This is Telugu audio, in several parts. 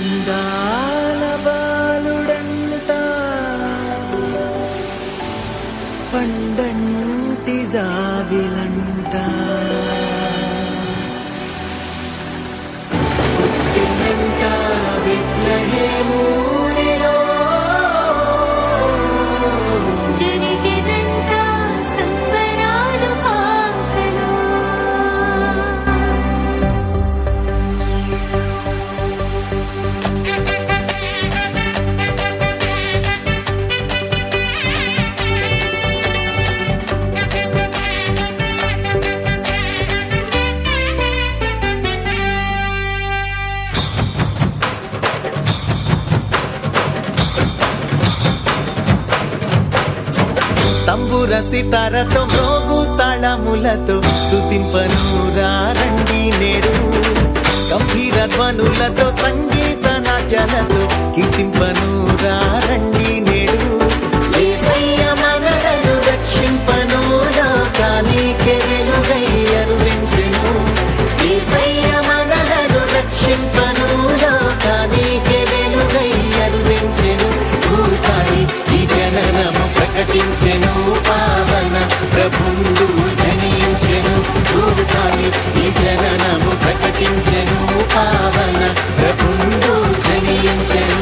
అందాల బాలుడంట పండంటి జాబిలంట పుట్టినంట బెత్లెహేములో జరిగినంట సంబరాలు పాకలో తంబుర సితారతో మ్రోగు తాళములతో స్తుతింపను రండి నేడు గంభీర ధ్వనులతో సంగీత నాట్యాలతో కీర్తింపను రండి నేడు యేసయ్య మనలను రక్షింపను లోకానికే వెలుగై అరుదించెను యేసయ్య మనలను రక్షింపను లోకానికే వెలుగై అరుదించెను భూతాయి ఈ జననము ప్రకటించెను పావన ప్రభుండు జనించెను భూతాయి ఈ జననము ప్రకటించెను పావన ప్రభుండు జనించెను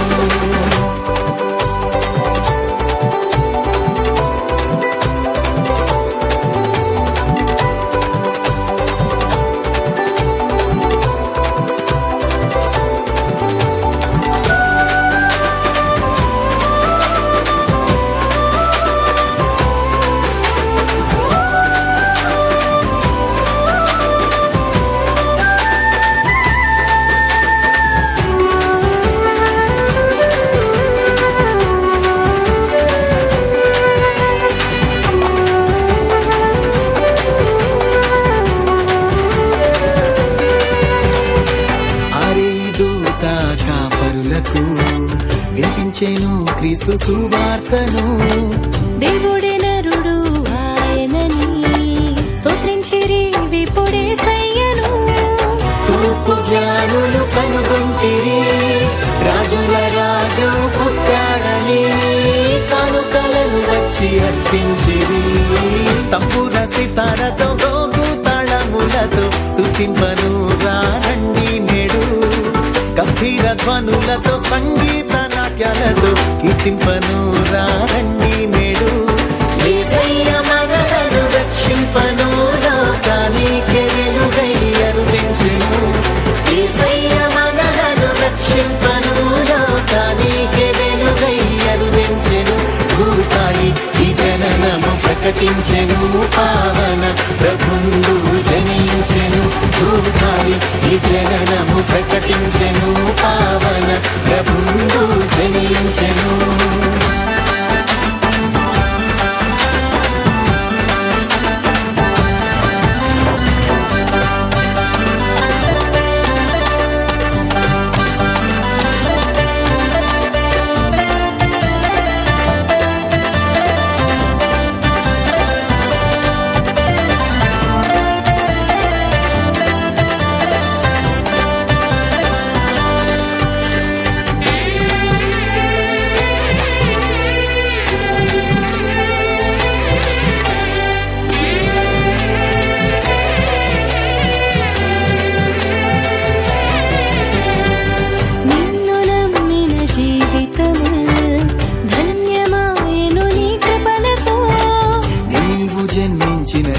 కాపరులకు వినిపించెను క్రీస్తు సువార్తను దేవుడే నరుడు ఆయనని స్తోత్రించిరి విపుడే సయ్యను తూర్పు జ్ఞానులు కనుగొంటిరి రాజుల రాజు పుట్టాడని కానుకలను వచ్చి అర్పించిరి తంబుర సితారతో రోగు తాళములతో స్తుతింపను రండి నేడు గంభీర ధ్వనులతో సంగీత నాట్యాలతో కీర్తింపను రండి నేడు యేసయ్య మనలను రక్షింపను లోకానికే వెలుగై అరుదించెను యేసయ్య మనలను రక్షింపను లోకానికే వెలుగై అరుదించెను భూతాయి ఈ జననము ప్రకటించెను పావన ప్రభుండు జనించెను భూతాయి ఈ జననము ప్రకటించెను పావన ప్రభుండు జనించెను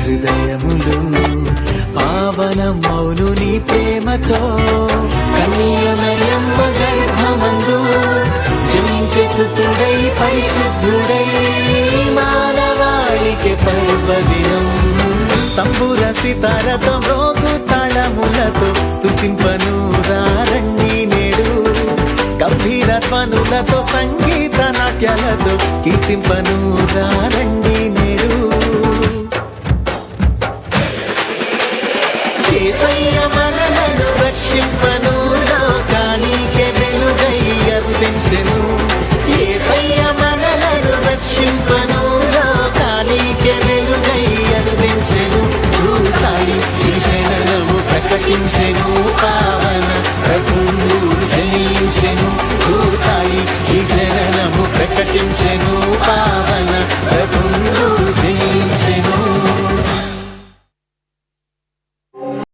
హృదయములు పావనమౌను నీ ప్రేమతో కన్య మరియమ్మ గర్భమందు జనించే సుతుడై పరిశుద్ధుడై మానవాళికి పర్వదినం తంబుర సితారతో మ్రోగు తాళములతో స్తుతింపను రండి నేడు గంభీర ధ్వనులతో సంగీత నాట్యాలతో కీర్తింపను రండి నేడు యేసయ్య మనలను రక్షింపను లోకానికే వెలుగై అరుదించెను యేసయ్య మనలను రక్షింపను లోకానికే వెలుగై అరుదించెను భూతాయి ఈ జననము ప్రకటించెను